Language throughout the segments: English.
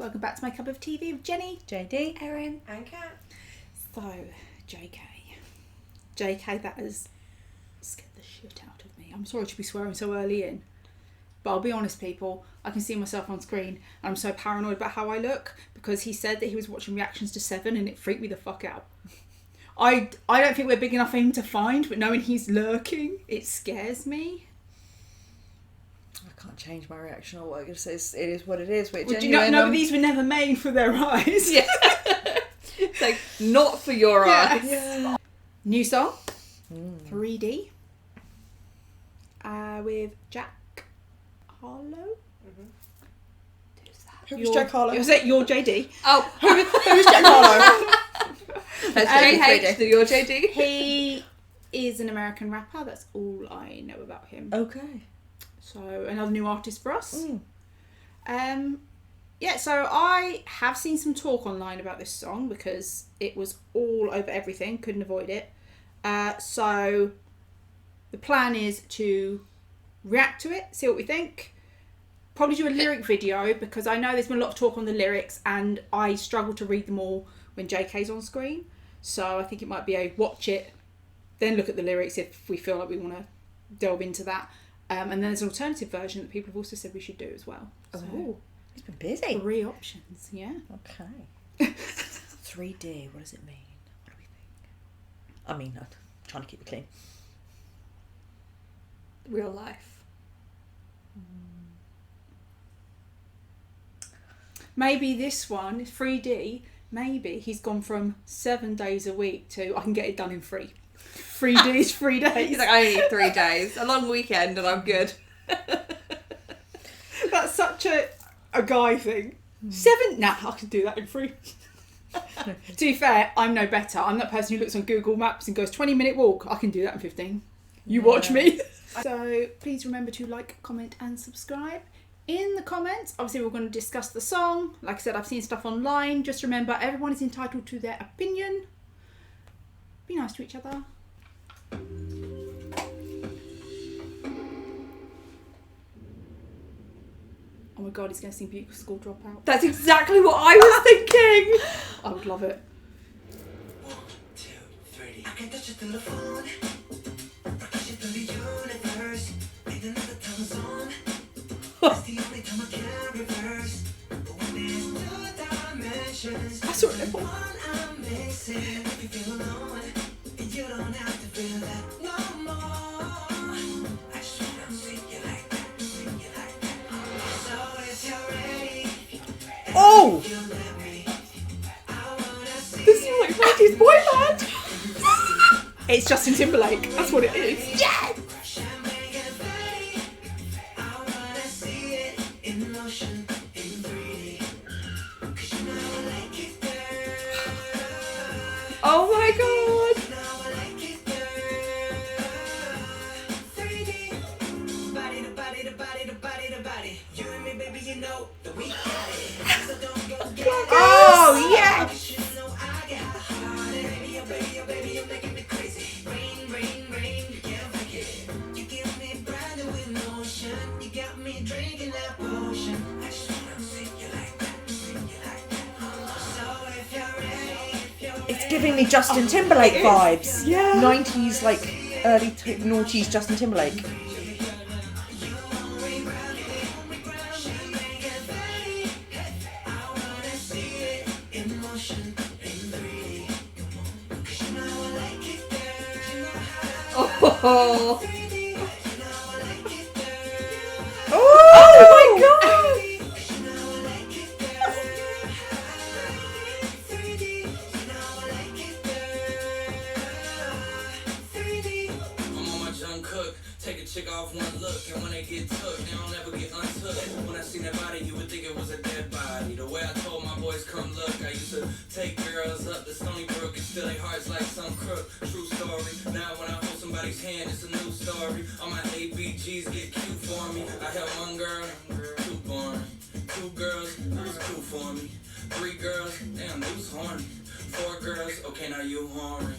Welcome back to My Cup of TV with Jenny, JD, Erin, and Kat. So, JK, that has scared the shit out of me. I'm sorry to be swearing so early in, but I'll be honest, people, I can see myself on screen and I'm so paranoid about how I look because he said that he was watching reactions to Seven and it freaked me the fuck out. I don't think we're big enough for him to find, but knowing he's lurking, it scares me. I can't change my reaction or what. It is what it is. Well, do you not know these were never made for their eyes? Yeah. It's like, not for your eyes. Yeah. New song, 3D, with Jack Harlow. Mm-hmm. Who's Jack Harlow? Was it your JD? Oh, who's Jack Harlow? That's Okay. JD. Your JD? He is an American rapper. That's all I know about him. Okay. So another new artist for us. Yeah, so I have seen some talk online about this song because it was all over everything. Couldn't avoid it. So the plan is to react to it, see what we think. Probably do a lyric video because I know there's been a lot of talk on the lyrics and I struggle to read them all when JK's on screen. So I think it might be a watch it, then look at the lyrics if we feel like we want to delve into that. And then there's an alternative version that people have also said we should do as well. So, Oh, he's been busy. 3 options, yeah. Okay. 3D, what does it mean? What do we think? I mean, I'm trying to keep it clean. Real life. Maybe this one, 3D, maybe he's gone from 7 days a week to I can get it done in 3. 3D is 3 days. He's like, I only need 3 days. A long weekend and I'm good. That's such a guy thing. 7? Nah, I can do that in 3. To be fair, I'm no better. I'm that person who looks on Google Maps and goes 20-minute walk. I can do that in 15. You watch me. So please remember to like, comment and subscribe. In the comments, obviously we're going to discuss the song. Like I said, I've seen stuff online. Just remember, everyone is entitled to their opinion. Be nice to each other. Oh my god, he's going to sing Beautiful School Dropout. That's exactly what I was thinking. I would love it. 1, 2, 3. I can touch it through the phone. Touch it through the universe. Ain't another time zone. That's the only time I can reverse. But when there's 2 dimensions, I saw it in one I'm missing. If you feel alone, and you don't have to feel that no more. I just wanna see you like that, see you like that. So if you're ready, Oh! you let me. I wanna see This is like 90s boy band. It's Justin Timberlake. That's what it is. Yeah! Oh my god! Oh, yeah! It's giving me Justin Timberlake vibes. Yeah. 90s, like, early noughties Justin Timberlake. Oh, oh my god! I'm on my Jung Kook, take a chick off one look, and when they get took, they don't ever get untook. When I seen that body, you would think it was a dead body. The way I told my boys, come look, I used to take girls up the Stony Brook and steal their hearts like some crook. True story. Now when I hold somebody's hand, it's a new story. All my ABGs get cute for me. I held one girl, too boring. 2 girls, it was cool for me. 3 girls, damn, it was horny. 4 girls, okay, now you horny.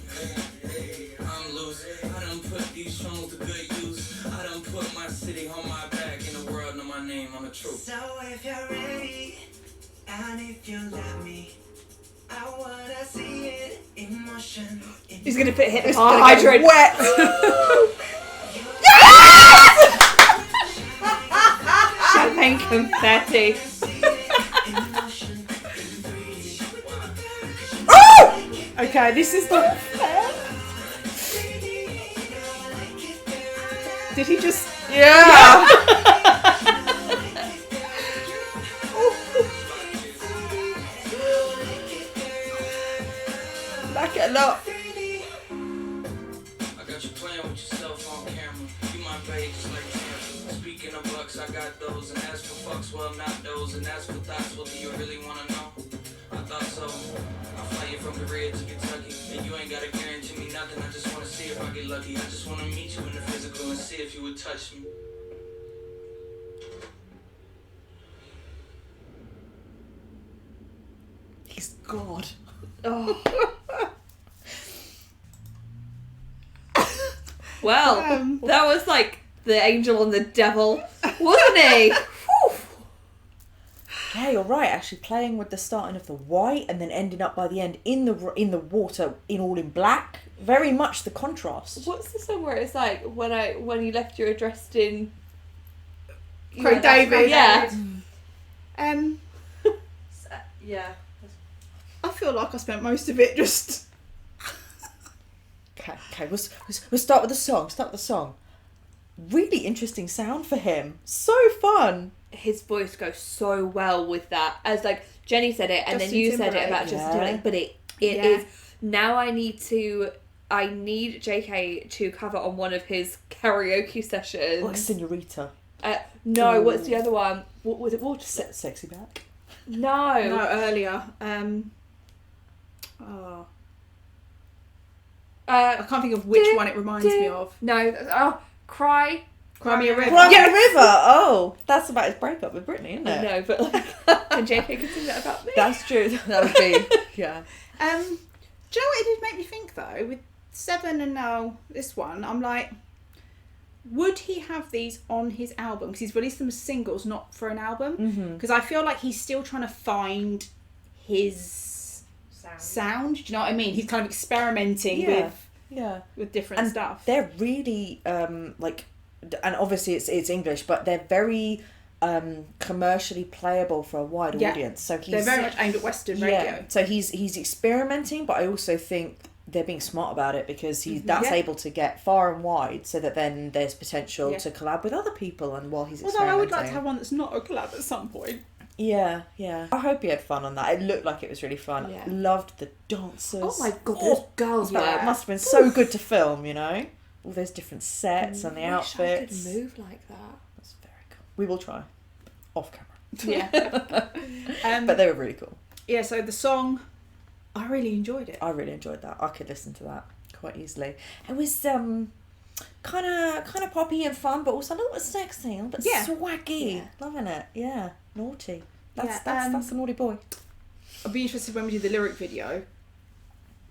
Hey, I'm loose. I done put these songs to good use. I done put my city on my back, and the world know my name, I'm the truth. So if you're ready, And if you let me, I wanna see it in motion. He's gonna hit this hydrant. wet. Champagne confetti. Okay, this is not fair. Did he just... Yeah. Back it up. I got you playing with yourself on camera. You my babe just like Tampa. Speaking of bucks, I got those. And as for fucks, well, not those. And as for thoughts, well, do you really wanna know? I thought so. I'll fly you from Korea to Kentucky. And you ain't gotta guarantee me nothing. I just wanna see if I get lucky. I just wanna meet you in the physical and see if you would touch me. He's God. Oh. Well, that was like the angel and the devil, wasn't he? Yeah, you're right. Actually, playing with the starting of the white and then ending up by the end in the water in black. Very much the contrast. What's the song where it's like when you left, you were dressed in Craig David. Yeah. Yeah. I feel like I spent most of it just... Okay. We'll start with the song. Really interesting sound for him. So fun. His voice goes so well with that. As like Jenny said it, and Justin then you said it Timberlake. about Justin Timberlake, but it is now. I need JK to cover on one of his karaoke sessions. Like Senorita. No, Ooh. what's the other one? What was it? Water. Sexy back. No. No, earlier. I can't think of which one it reminds me of. No. Cry. Cry Me a River. Cry Me a River. Oh, that's about his breakup with Britney, isn't it? No, but like, and JK could sing that about me. That's true. That would be. Yeah. Do you know what it did make me think though? With Seven and now this one, I'm like, would he have these on his album? Because he's released them as singles, not for an album. Because I feel like he's still trying to find his sound. Do you know what I mean? He's kind of experimenting with different stuff. They're really like, and obviously it's English, but they're very commercially playable for a wide audience. So they're very much aimed at Western radio. So he's experimenting, but I also think they're being smart about it because that's able to get far and wide, so that then there's potential to collab with other people. And while he's experimenting, although I would like to have one that's not a collab at some point. Yeah. I hope he had fun on that. It looked like it was really fun. Yeah. Loved the dancers. Oh my god, those girls It must have been so good to film, you know? All those different sets and the outfits. I could move like that. That's very cool. We will try. Off camera. Yeah. But they were really cool. Yeah, so the song, I really enjoyed it. I really enjoyed that. I could listen to that quite easily. It was kind of poppy and fun, but also a little bit sexy, a little bit swaggy. Yeah. Loving it. Yeah. Naughty. That's a naughty boy. I'd be interested when we do the lyric video,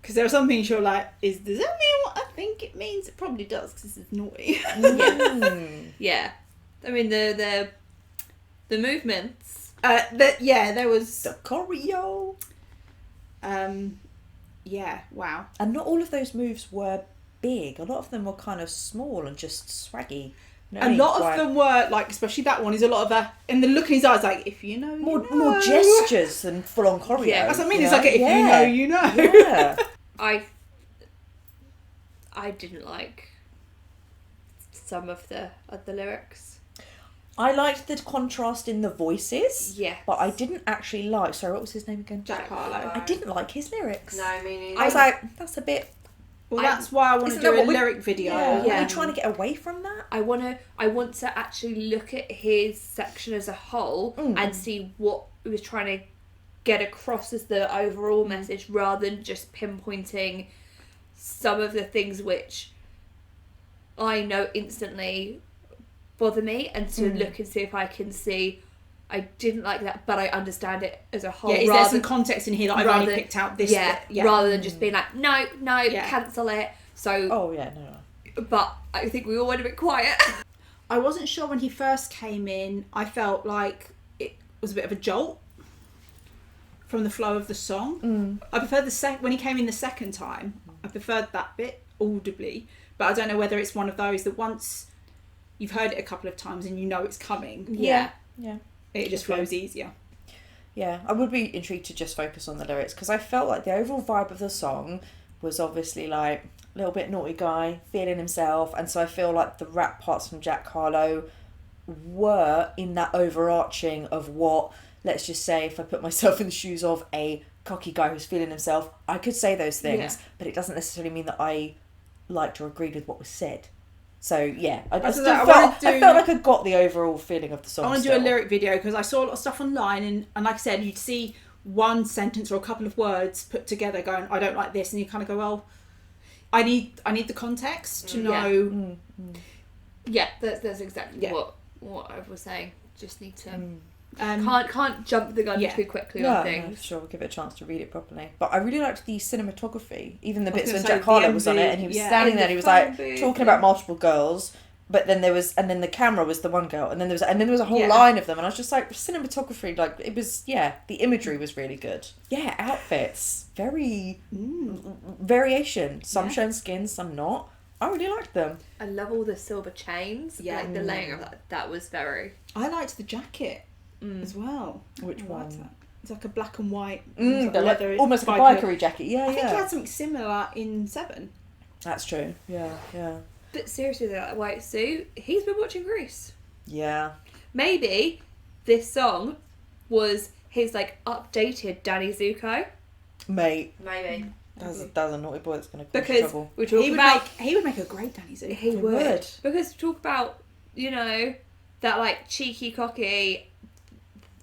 because there are some things you're like, does that mean what I think it means? It probably does, because it's naughty. Yeah. I mean the movements. There was The choreo. Wow. And not all of those moves were big. A lot of them were kind of small and just swaggy. A lot of them were like, especially that one is a lot of and the look in his eyes, like, if you know, you know. More gestures than full on choreo. Yeah, that's what I mean. It's like if you know, you know. Yeah. I didn't like some of the lyrics. I liked the contrast in the voices. Yeah. But I didn't actually like. Sorry, what was his name again? Jack Harlow. I didn't like his lyrics. No, me neither. I was like, that's a bit. Well, that's why I want to Isn't do that a what lyric video. Yeah. Are we trying to get away from that? I want to actually look at his section as a whole and see what he was trying to get across as the overall message, rather than just pinpointing some of the things which I know instantly bother me, and to look and see if I can see I didn't like that, but I understand it as a whole. Yeah, is there some context in here that I've only picked out this bit? Yeah. Rather than just being like, no, cancel it. So. Oh, yeah, no. But I think we all went a bit quiet. I wasn't sure when he first came in. I felt like it was a bit of a jolt. from the flow of the song. I preferred when he came in the second time, I preferred that bit audibly, but I don't know whether it's one of those that once you've heard it a couple of times and you know it's coming, it just flows easier. Yeah, I would be intrigued to just focus on the lyrics, because I felt like the overall vibe of the song was obviously like a little bit naughty guy, feeling himself, and so I feel like the rap parts from Jack Harlow were in that overarching of what, let's just say, if I put myself in the shoes of a cocky guy who's feeling himself, I could say those things, but it doesn't necessarily mean that I liked or agreed with what was said. So yeah, I felt like I got the overall feeling of the song. I want to do a lyric video, because I saw a lot of stuff online, and like I said, you'd see one sentence or a couple of words put together going, I don't like this, and you kind of go, well, I need the context to know. Yeah, that's exactly what I was saying. Just need to can't jump the gun too quickly on things. No, sure, we'll give it a chance to read it properly. But I really liked the cinematography, even the bits when Jack Harlow was on it, and he was standing there, and he was like talking about multiple girls. But then the camera was the one girl, and then there was a whole line of them, and I was just like, cinematography, like, it was, the imagery was really good. Yeah, outfits, very variation. Some shown skin, some not. I really liked them. I love all the silver chains. Yeah, like the layering of that was very. I liked the jacket as well. Which one? It's like a black and white, like leather, almost like a bikery jacket. Yeah, I think he had something similar in 7. That's true. Yeah. But seriously, that white suit, he's been watching Grease. Yeah. Maybe this song was his, like, updated Danny Zuko. Mate. Maybe. That's a naughty boy that's going to cause trouble. He would make a great Danny Zuko. He would. Because we talk about, that, like, cheeky, cocky,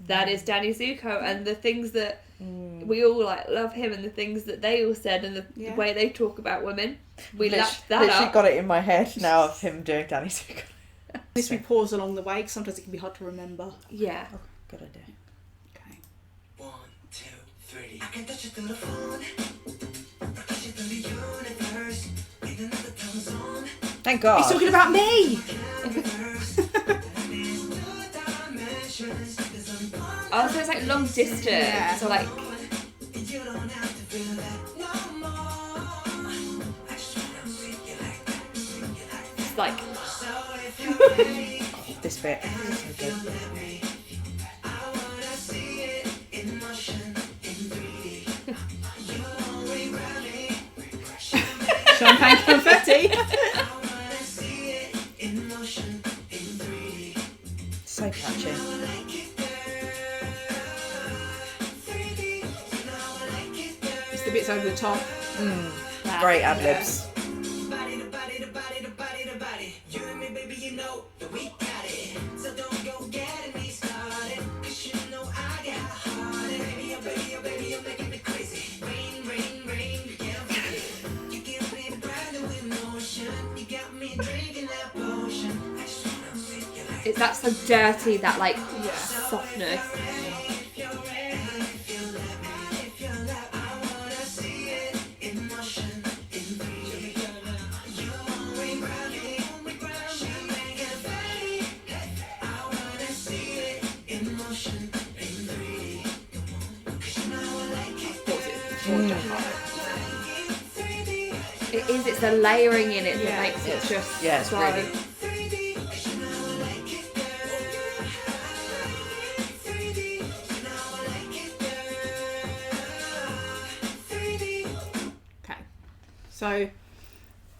that is Danny Zuko, and the things that we all, like, love him, and the things that they all said, and the way they talk about women. We lapped that up. Literally got it in my head now of him doing Danny Zuko. At least we pause along the way, because sometimes it can be hard to remember. Yeah. Oh, good idea. Okay. 1, 2, 3. I can touch it through the phone. Touch it through the universe. Even if the tone's on. Thank God. He's talking about me! Oh, so it's like long distance. Yeah. So like. It's like. This bit. So good. Champagne confetti. So catchy. It's the bits over the top. Great ad-libs. That's so dirty, that like softness. It is, it's the layering in it that makes it just it's so really. So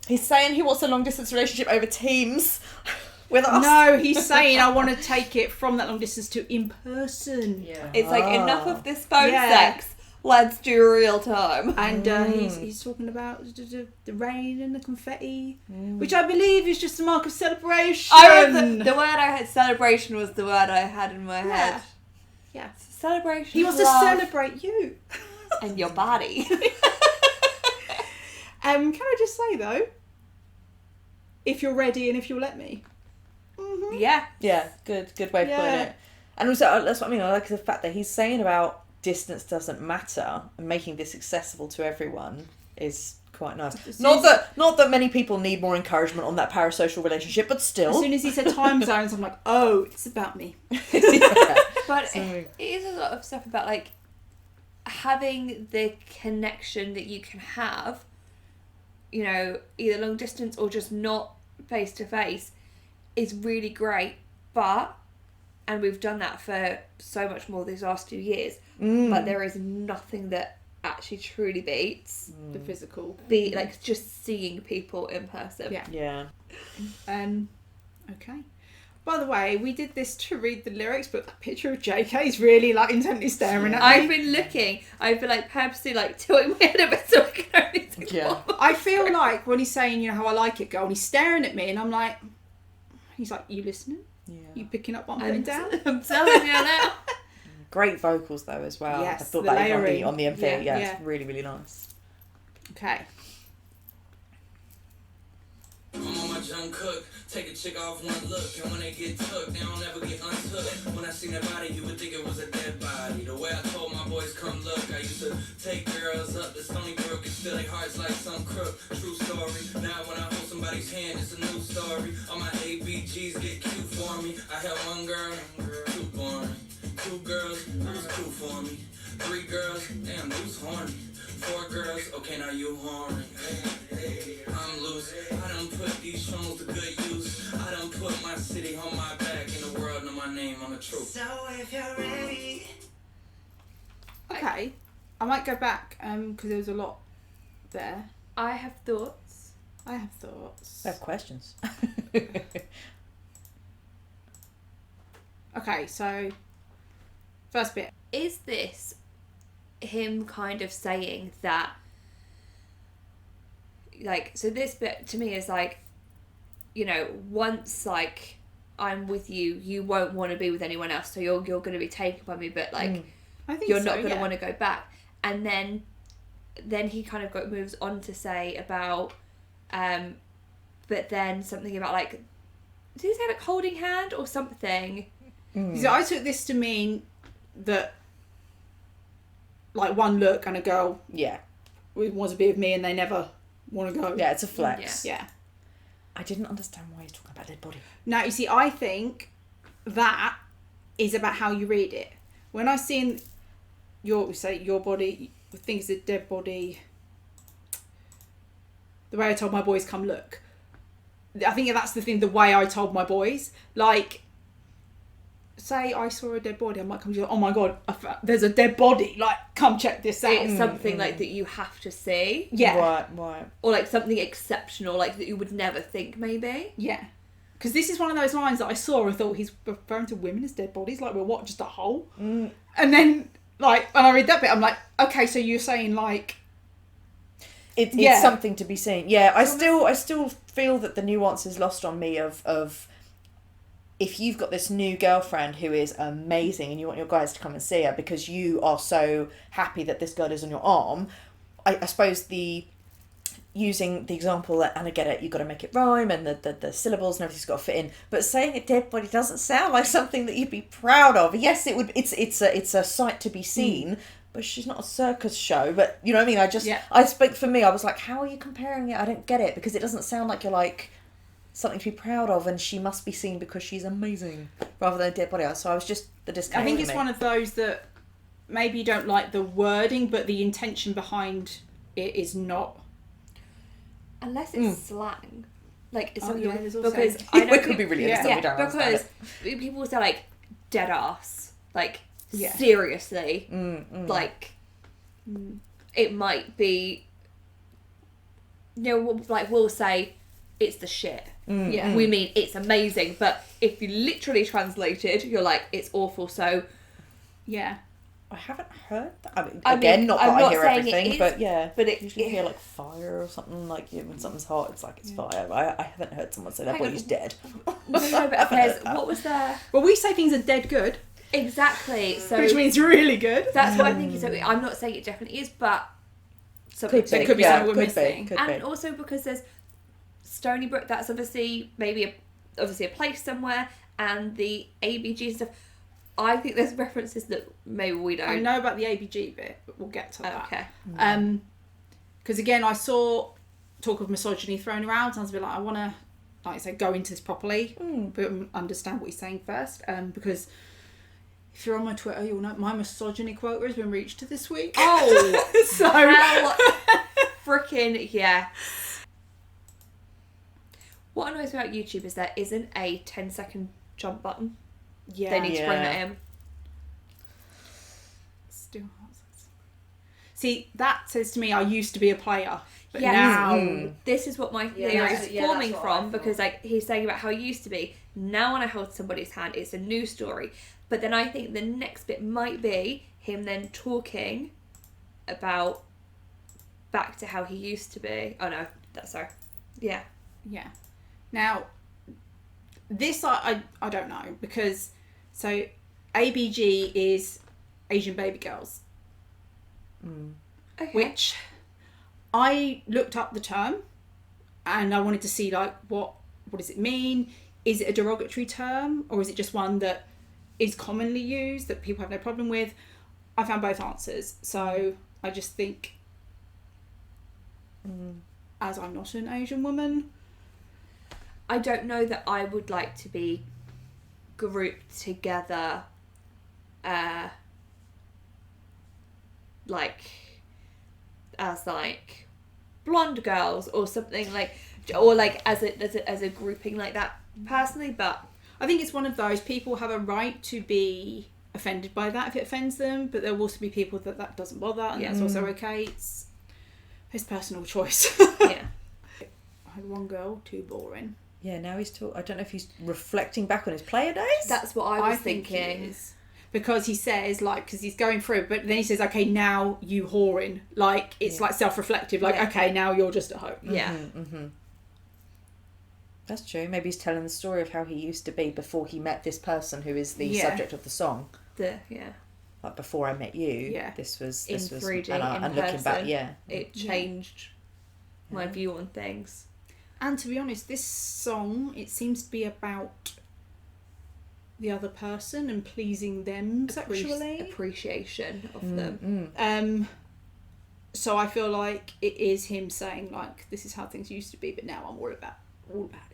he's saying he wants a long distance relationship over Teams with us. No, he's saying I want to take it from that long distance to in person. Yeah. It's like enough of this phone sex. Let's do real time. And he's talking about the rain and the confetti, which I believe is just a mark of celebration. The word I had, celebration, was the word I had in my head. Yeah. Celebration. He wants to celebrate you. And your body. Can I just say though, if you're ready and if you'll let me. Mm-hmm. Yeah, good way of putting it. And also, that's what I mean, I like the fact that he's saying about distance doesn't matter, and making this accessible to everyone is quite nice. Not that many people need more encouragement on that parasocial relationship, but still. As soon as he said time zones, I'm like, oh, it's about me. But it is a lot of stuff about, like, having the connection that you can have, you know, either long distance or just not face to face, is really great. And we've done that for so much more these last 2 years, but there is nothing that actually truly beats the physical. like just seeing people in person. Yeah. Okay. By the way, we did this to read the lyrics, but that picture of JK is really like intently staring at me. I've been looking. I've been like purposely like tilting my head a bit so I can only see Yeah. I feel like when he's saying, you know, how I like it, girl, and he's staring at me, and I'm like, he's like, you listening? Yeah. You picking up what I'm putting down? I'm telling you now. Great vocals though as well. Yes, I thought the that layering. on the MV. Yeah, Yeah, yeah. it's really, really nice. Okay. I'm on my Jung Kook, take a chick off one look, and when they get took, they don't ever get untook. When I seen that body, you would think it was a dead body. The way I told my boys, come look, I used to take girls up the Stony Brook and steal their hearts like some crook. True story. Now when I hold somebody's hand, it's a new story. All my ABGs get cute for me. I had one girl, too boring. 2 girls, that was cool for me. 3 girls, damn, who's horny? 4 girls, okay, now you horny. Hey, I'm loose. I done put these songs to good use. I done put my city on my back, and the world know my name on the truth. So if you're ready. Okay. I might go back because there was a lot there. I have thoughts. I have thoughts. I have questions. Okay, so first bit. Is this him kind of saying that, like, so this bit to me is like, you know, once like I'm with you, you won't want to be with anyone else, so you're going to be taken by me, but like I think you're so, not going to yeah. want to go back. And then he kind of moves on to say about but then something about like, did he say like holding hand or something? So I took this to mean that like one look and a girl Yeah. wants to be with me and they never want to go. Yeah, it's a flex. Yeah. I didn't understand why he's talking about dead body. Now, you see, I think that is about how you read it. When I seen your body, things a dead body, the way I told my boys, come look. I think that's the thing, the way I told my boys. Like, say I saw a dead body, I might come to you, oh my God, there's a dead body. Like, come check this out. It's something like that you have to see. Yeah. Right. Or like something exceptional, like that you would never think maybe. Yeah. Because this is one of those lines that I saw and thought he's referring to women as dead bodies. Like, we're what, just a hole? And then, like, when I read that bit, I'm like, okay, so you're saying, like... It's something to be seen. Yeah, I still feel that the nuance is lost on me of if you've got this new girlfriend who is amazing and you want your guys to come and see her because you are so happy that this girl is on your arm, I suppose using the example that, and I get it, you've got to make it rhyme and the syllables and everything's got to fit in, but saying a dead body doesn't sound like something that you'd be proud of. Yes, it would. It's a sight to be seen, but she's not a circus show. But you know what I mean? I spoke for me. I was like, how are you comparing it? I don't get it because it doesn't sound like you're like something to be proud of, and she must be seen because she's amazing rather than a dead body. So I was just the disconnect. I think it's one of those that maybe you don't like the wording, but the intention behind it is not. Unless it's slang. Like, it's something there's also... because I know it could be really innocent. We don't understand because people say like dead ass, like Yeah. seriously, like it might be. You know, like we'll say it's the shit. Yeah. We mean it's amazing, but if you literally translated, you're like it's awful. So Yeah. I haven't heard that. I mean, I again, mean, not I'm that not I hear saying it everything, is, but yeah. but it- usually hear like fire or something, like when something's hot, it's like it's fire. I haven't heard someone say that body's dead. no, but there's, what was there Well, we say things are dead good, exactly? So which means really good. that's what I'm thinking. So I'm not saying it definitely is, but something Could be. It could be yeah, something we're could be, missing. could and be. also because there's Stony Brook, that's obviously maybe obviously a place somewhere, and the ABG stuff. I think there's references that maybe we don't. I know about the ABG bit, but we'll get to that. Okay. Because again, I saw talk of misogyny thrown around, and I was a bit like, I want to, like I said, go into this properly, but understand what he's saying first. Because If you're on my Twitter, you'll know my misogyny quota has been reached this week. Oh, so hell freaking yeah. What annoys me about YouTube is there isn't a 10-second jump button. yeah, They need to bring that in. Still hot. See, that says to me I used to be a player, but Yes. now This is what my Yeah, theory that's- is yeah, forming that's what I from, because like he's saying about how it used to be. Now when I hold somebody's hand, it's a new story. But then I think the next bit might be him then talking about back to how he used to be. Oh no, that's sorry. Yeah. yeah. Now, this I don't know, because so ABG is Asian baby girls, Okay. which I looked up the term and I wanted to see like what does it mean? Is it a derogatory term, or is it just one that is commonly used that people have no problem with? I found both answers, so I just think as I'm not an Asian woman, I don't know that I would like to be grouped together, like as like blonde girls or something like, or like as a grouping like that personally. But I think it's one of those, people have a right to be offended by that if it offends them, but there will also be people that doesn't bother, and Yeah. that's also okay. It's personal choice. yeah, I had one girl, too boring. Yeah, now he's I don't know if he's reflecting back on his player days. that's what I was think he thinking. is. Because he says, like, because he's going through, but then he says, okay, now you whoring. Like, it's like self-reflective. Like, Yeah. okay, now you're just at home. Yeah. That's true. Maybe he's telling the story of how he used to be before he met this person who is the Yeah. subject of the song. Yeah. Like, before I met you, Yeah. this was In 3D, in and looking back, person. yeah. It changed my view on things. And to be honest, this song, it seems to be about the other person and pleasing them sexually. Appreciation of them. So I feel like it is him saying, like, this is how things used to be, but now I'm all about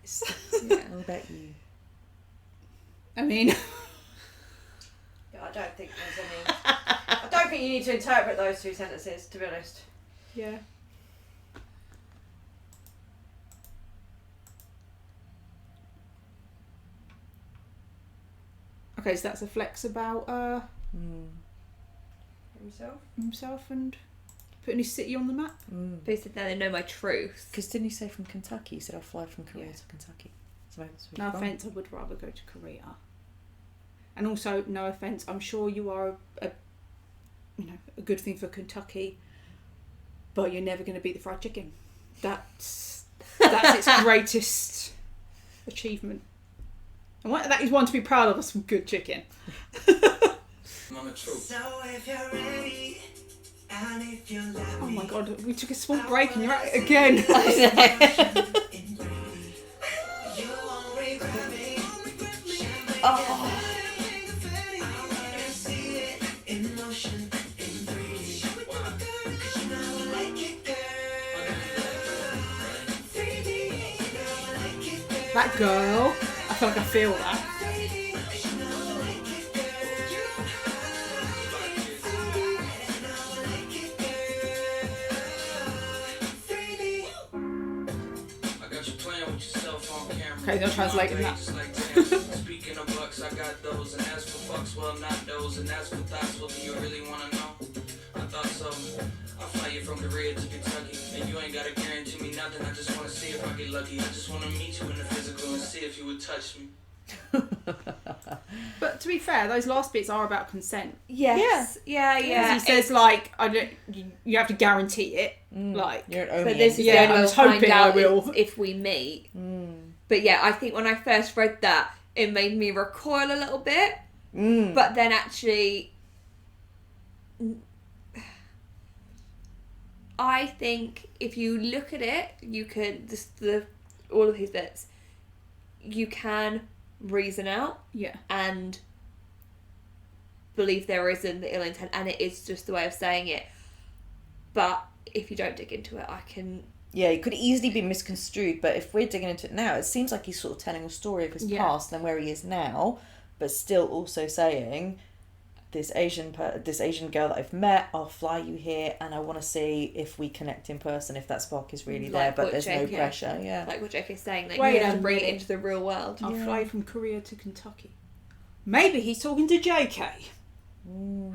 this. Yeah. What about you? I mean, I don't think there's any. I don't think you need to interpret those two sentences, to be honest. yeah. Okay, so that's a flex about himself and putting his city on the map. But he said, now they know my truth. Because didn't he say from Kentucky? He said, I'll fly from Korea to Kentucky. So that's No offence, I would rather go to Korea. And also, no offence, I'm sure you are a good thing for Kentucky, but you're never going to beat the fried chicken. That's its greatest achievement. And that is one to be proud of, some good chicken. So if you're ready, and if you're Oh my god, we took a small break and you're at it again. That girl, I feel like I feel that. Okay, they're translating that. Speaking of bucks, I got those, and as for fucks, well, not those, and as for thoughts, well, do you really want to know? I thought so. I'll fly you from Korea to Kentucky, and you ain't gotta guarantee me nothing. I just want to see if I get lucky. I just want to meet you in the physical and see if you would touch me. But to be fair, those last bits are about consent. Yes. Yeah. Because he says, like, you have to guarantee it. Like, You're an But this is Yeah, the only I way was we'll find hoping I out will. if we meet. But yeah, I think when I first read that, it made me recoil a little bit. But then actually, I think if you look at it, you can all of his bits, you can reason out yeah. and believe there isn't the ill intent, and it is just the way of saying it. But if you don't dig into it, I can. Yeah, it could easily be misconstrued, but if we're digging into it now, it seems like he's sort of telling a story of his Yeah. past and where he is now, but still also saying, this Asian girl that I've met, I'll fly you here, and I want to see if we connect in person, if that spark is really there, but there's no pressure. Yeah, like what JK's saying, that Wait you have a to bring it minute. into the real world. I'll fly from Korea to Kentucky. Maybe he's talking to JK.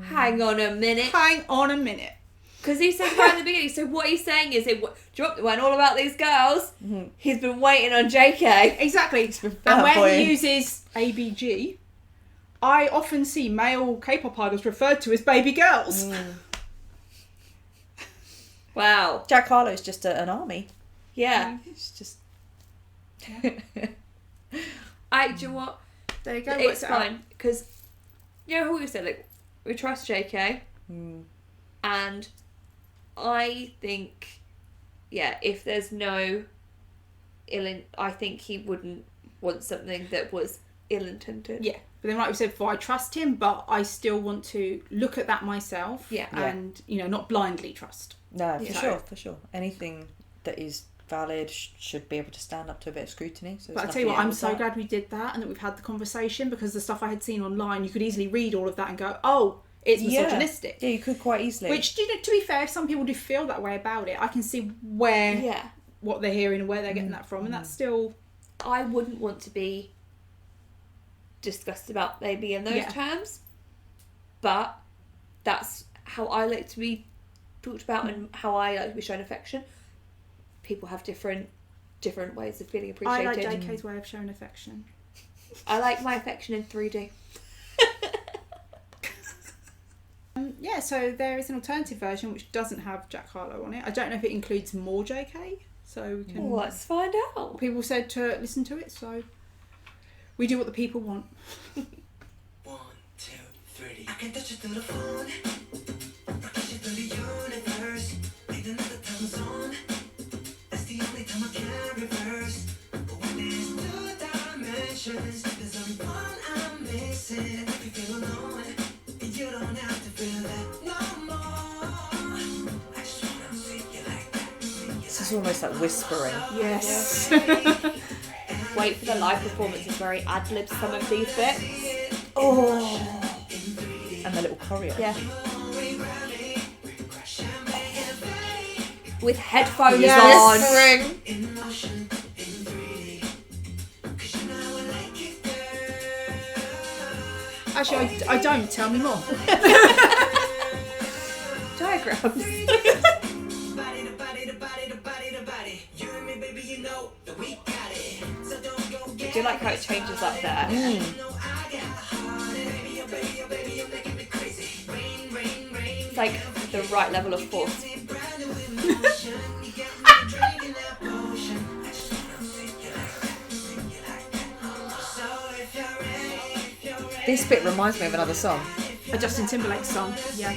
Hang on a minute. Hang on a minute. Because he said right at the beginning, so what he's saying is it went all about these girls. He's been waiting on JK. Exactly. And when he uses ABG, I often see male K-pop idols referred to as baby girls. Wow. Jack Harlow's just an army. Yeah. It's just... Do you know what? There you go. It's fine. Because, you know how we said, like, we trust JK. And I think, if there's no I think he wouldn't want something that was ill-intended. Yeah. But then, like we said before, I trust him, but I still want to look at that myself. Yeah. And, not blindly trust. No, for sure. Anything that is valid should be able to stand up to a bit of scrutiny. So but I tell you what, I'm so glad we did that and that we've had the conversation, because the stuff I had seen online, you could easily read all of that and go, oh, it's misogynistic. Yeah, you could quite easily. Which, to be fair, some people do feel that way about it. I can see what they're hearing and where they're getting that from, and that's still... I wouldn't want to be discussed about maybe in those terms, but that's how I like to be talked about and how I like to be shown affection. People have different ways of feeling appreciated. I like JK's way of showing affection. I like my affection in 3D. So there is an alternative version which doesn't have Jack Harlow on it. I don't know if it includes more JK, so we can... Let's find out. People said to listen to it, so we do what the people want. 1, 2, 3. I can touch it through the phone. I touch it through the universe. Need another time zone. That's the only time I can reverse. But when there's 2 dimensions, there's only one I'm missing. If you feel alone, you don't have to feel that no more. I just wanna see you like that. This is almost like whispering. Yes. Wait for the live performance. It's very ad-lib some of these bits. And the little choreo. Yeah. With headphones Yes. on. Actually, I don't. Tell me more. Diagrams. I do like how it changes up there. It's like the right level of force. This bit reminds me of another song. A Justin Timberlake song. Yeah.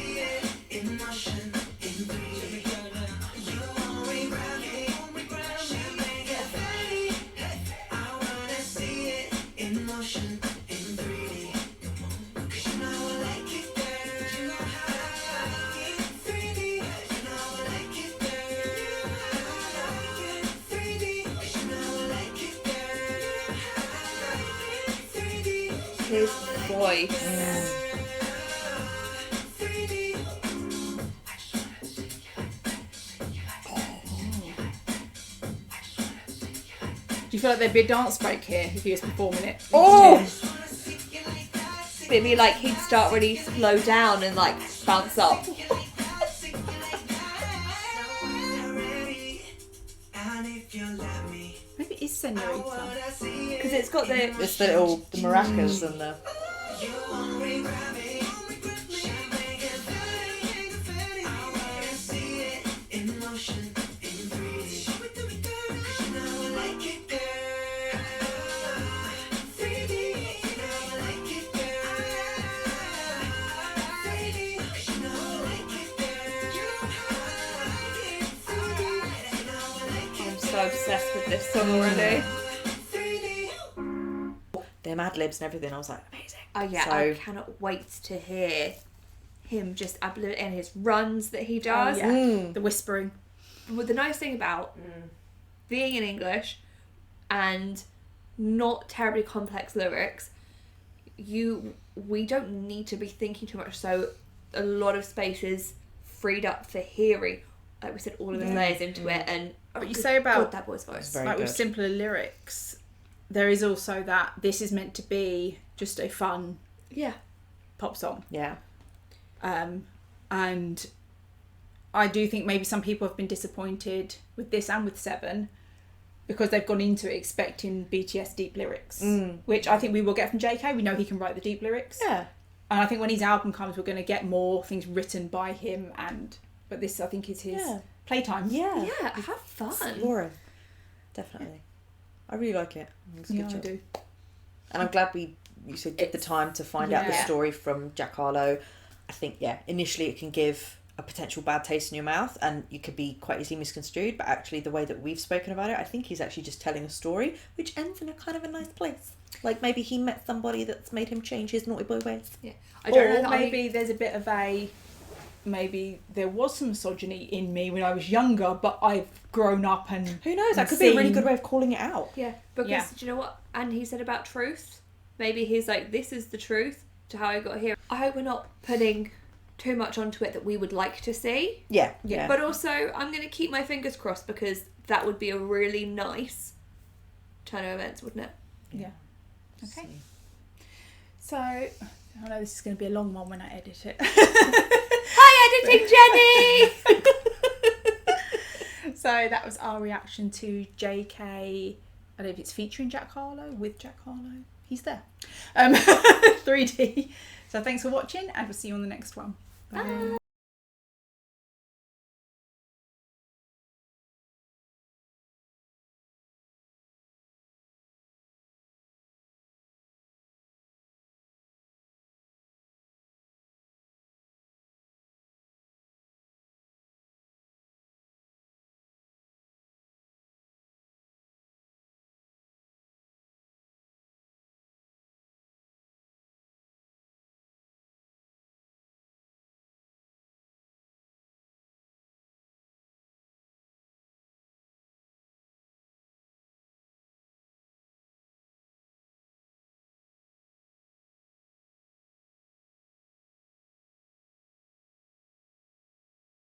His voice. Do you feel like there'd be a dance break here if he was performing it? It'd be like he'd start really slow down and like bounce up. Maybe it is Senorita. Because it's got the... It's the maracas and the... I'm so obsessed with this song already. Them ad-libs and everything, I was like, amazing. Oh yeah, So- I cannot wait to hear him just ad-lib in his runs that he does. The whispering. But the nice thing about being in English and not terribly complex lyrics, we don't need to be thinking too much. So a lot of space is freed up for hearing. Like we said, all of the layers into it, and what you say about that boy's voice, very like good. with simpler lyrics, there is also that this is meant to be just a fun pop song. Yeah. And I do think maybe some people have been disappointed with this and with Seven because they've gone into it expecting BTS deep lyrics, which I think we will get from JK. We know he can write the deep lyrics. Yeah. And I think when his album comes, we're going to get more things written by him. But this, I think, is his playtime. Yeah. Yeah, have fun. Exploring. Definitely. I really like it. It's a good I job. do. And I'm glad you said took the time to find out the story from Jack Harlow. I think, initially it can give a potential bad taste in your mouth and you could be quite easily misconstrued, but actually the way that we've spoken about it, I think he's actually just telling a story which ends in a kind of a nice place. Like maybe he met somebody that's made him change his naughty boy ways. Yeah. I don't know Or that maybe there's a bit of maybe there was some misogyny in me when I was younger, but I've grown up and who knows? That could be a really good way of calling it out. Yeah, because do you know what? And he said about truth. Maybe he's like, this is the truth to how I got here. I hope we're not putting too much onto it that we would like to see. Yeah. But also, I'm going to keep my fingers crossed because that would be a really nice turn of events, wouldn't it? Yeah. Okay. So, I know this is going to be a long one when I edit it. Hi, editing Jenny! So that was our reaction to JK. I don't know if it's featuring Jack Harlow, with Jack Harlow. He's there. 3D. So thanks for watching and we'll see you on the next one. Bye.